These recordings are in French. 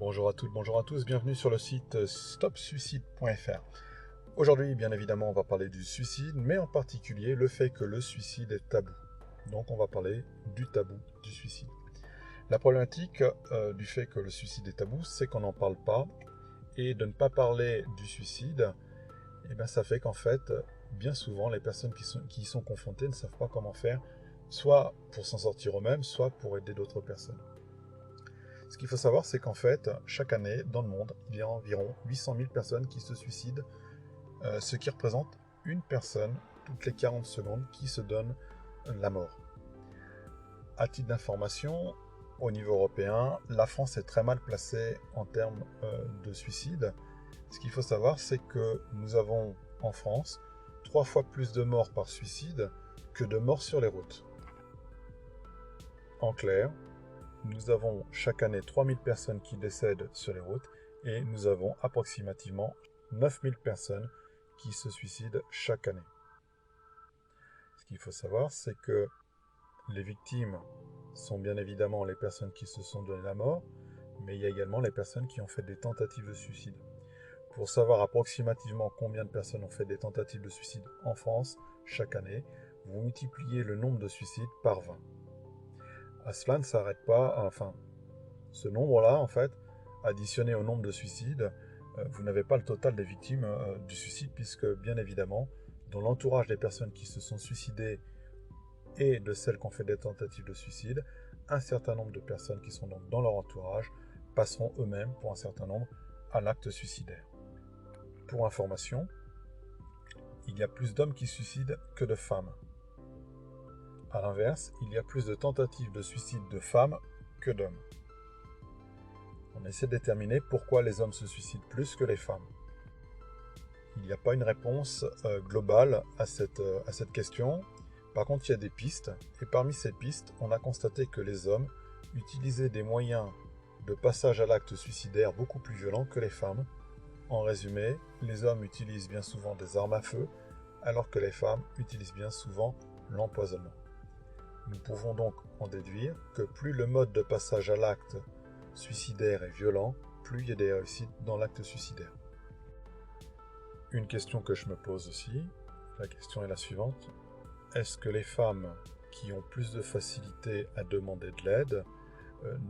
Bonjour à toutes, bonjour à tous, bienvenue sur le site stopsuicide.fr. Aujourd'hui, bien évidemment, on va parler du suicide, mais en particulier le fait que le suicide est tabou. Donc on va parler du tabou du suicide. La problématique du fait que le suicide est tabou, c'est qu'on n'en parle pas, et de ne pas parler du suicide, ça fait qu'en fait, bien souvent, les personnes qui y sont confrontées ne savent pas comment faire, soit pour s'en sortir eux-mêmes, soit pour aider d'autres personnes. Ce qu'il faut savoir, c'est qu'en fait, chaque année, dans le monde, il y a environ 800 000 personnes qui se suicident, ce qui représente une personne toutes les 40 secondes qui se donne la mort. À titre d'information, au niveau européen, la France est très mal placée en termes de suicide. Ce qu'il faut savoir, c'est que nous avons en France 3 fois plus de morts par suicide que de morts sur les routes. En clair, nous avons chaque année 3000 personnes qui décèdent sur les routes et nous avons approximativement 9000 personnes qui se suicident chaque année. Ce qu'il faut savoir, c'est que les victimes sont bien évidemment les personnes qui se sont donné la mort, mais il y a également les personnes qui ont fait des tentatives de suicide. Pour savoir approximativement combien de personnes ont fait des tentatives de suicide en France chaque année, vous multipliez le nombre de suicides par 20. À cela ne s'arrête pas, ce nombre-là, en fait, additionné au nombre de suicides, vous n'avez pas le total des victimes du suicide, puisque, bien évidemment, dans l'entourage des personnes qui se sont suicidées et de celles qui ont fait des tentatives de suicide, un certain nombre de personnes qui sont donc dans leur entourage passeront eux-mêmes, pour un certain nombre, à l'acte suicidaire. Pour information, il y a plus d'hommes qui se suicident que de femmes. A l'inverse, il y a plus de tentatives de suicide de femmes que d'hommes. On essaie de déterminer pourquoi les hommes se suicident plus que les femmes. Il n'y a pas une réponse globale à cette question. Par contre, il y a des pistes. Et parmi ces pistes, on a constaté que les hommes utilisaient des moyens de passage à l'acte suicidaire beaucoup plus violents que les femmes. En résumé, les hommes utilisent bien souvent des armes à feu, alors que les femmes utilisent bien souvent l'empoisonnement. Nous pouvons donc en déduire que plus le mode de passage à l'acte suicidaire est violent, plus il y a des réussites dans l'acte suicidaire. Une question que je me pose aussi, la question est la suivante. Est-ce que les femmes qui ont plus de facilité à demander de l'aide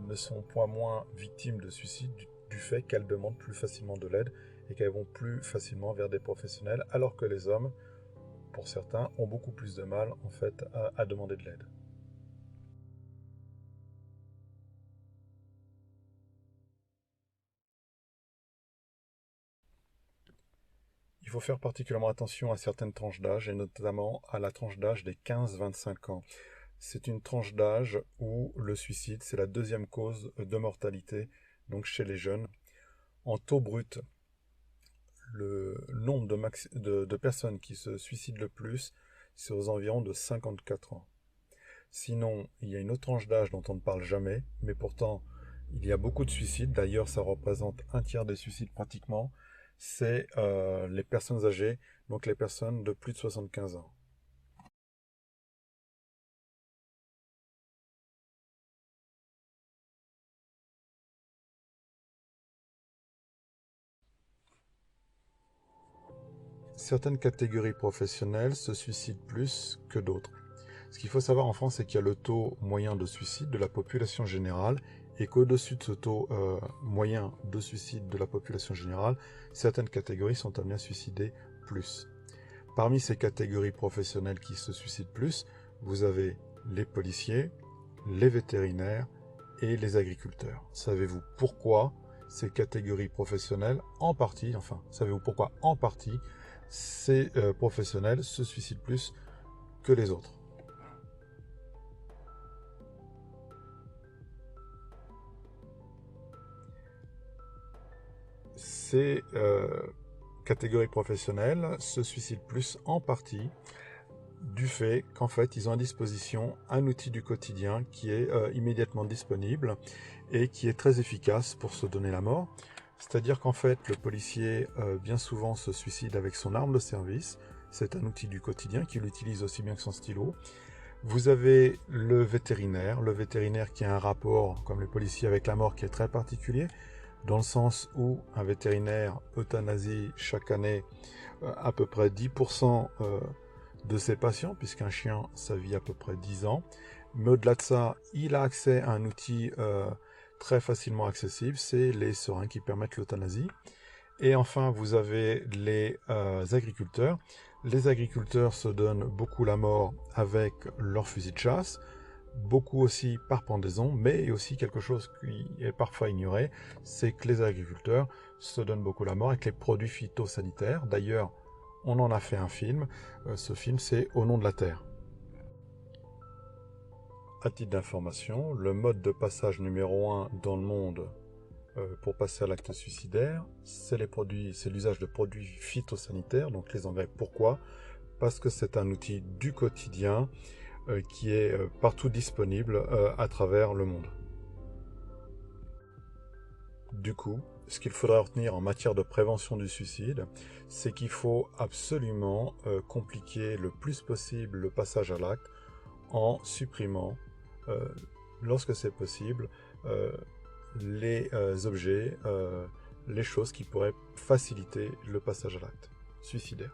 ne sont point moins victimes de suicide du fait qu'elles demandent plus facilement de l'aide et qu'elles vont plus facilement vers des professionnels, alors que les hommes, pour certains, ont beaucoup plus de mal en fait à demander de l'aide. Il faut faire particulièrement attention à certaines tranches d'âge, et notamment à la tranche d'âge des 15-25 ans. C'est une tranche d'âge où le suicide, c'est la deuxième cause de mortalité, donc chez les jeunes. En taux brut, le nombre de personnes qui se suicident le plus, c'est aux environs de 54 ans. Sinon, il y a une autre tranche d'âge dont on ne parle jamais, mais pourtant, il y a beaucoup de suicides. D'ailleurs, ça représente un tiers des suicides pratiquement. C'est les personnes âgées, donc les personnes de plus de 75 ans. Certaines catégories professionnelles se suicident plus que d'autres. Ce qu'il faut savoir en France, c'est qu'il y a le taux moyen de suicide de la population générale et qu'au-dessus de ce taux moyen de suicide de la population générale, certaines catégories sont amenées à suicider plus. Parmi ces catégories professionnelles qui se suicident plus, vous avez les policiers, les vétérinaires et les agriculteurs. Savez-vous pourquoi ces catégories professionnelles, savez-vous pourquoi en partie ces professionnels se suicident plus que les autres? Ces catégories professionnelles se suicident plus en partie du fait qu'en fait ils ont à disposition un outil du quotidien qui est immédiatement disponible et qui est très efficace pour se donner la mort. C'est-à-dire qu'en fait le policier bien souvent se suicide avec son arme de service, c'est un outil du quotidien qu'il utilise aussi bien que son stylo. Vous avez le vétérinaire qui a un rapport comme les policiers avec la mort qui est très particulier. dans le sens où un vétérinaire euthanasie chaque année à peu près 10% de ses patients, puisqu'un chien, ça vit à peu près 10 ans. Mais au-delà de ça, il a accès à un outil très facilement accessible, c'est les seringues qui permettent l'euthanasie. Et enfin, vous avez les agriculteurs. Les agriculteurs se donnent beaucoup la mort avec leur fusil de chasse, beaucoup aussi par pendaison, mais aussi quelque chose qui est parfois ignoré, c'est que les agriculteurs se donnent beaucoup la mort avec les produits phytosanitaires. D'ailleurs, on en a fait un film. Ce film, c'est Au nom de la Terre. À titre d'information, le mode de passage numéro 1 dans le monde pour passer à l'acte suicidaire, c'est l'usage de produits phytosanitaires, donc les engrais. Pourquoi? Parce que c'est un outil du quotidien qui est partout disponible à travers le monde. Du coup, ce qu'il faudra retenir en matière de prévention du suicide, c'est qu'il faut absolument compliquer le plus possible le passage à l'acte en supprimant, lorsque c'est possible, les objets, les choses qui pourraient faciliter le passage à l'acte suicidaire.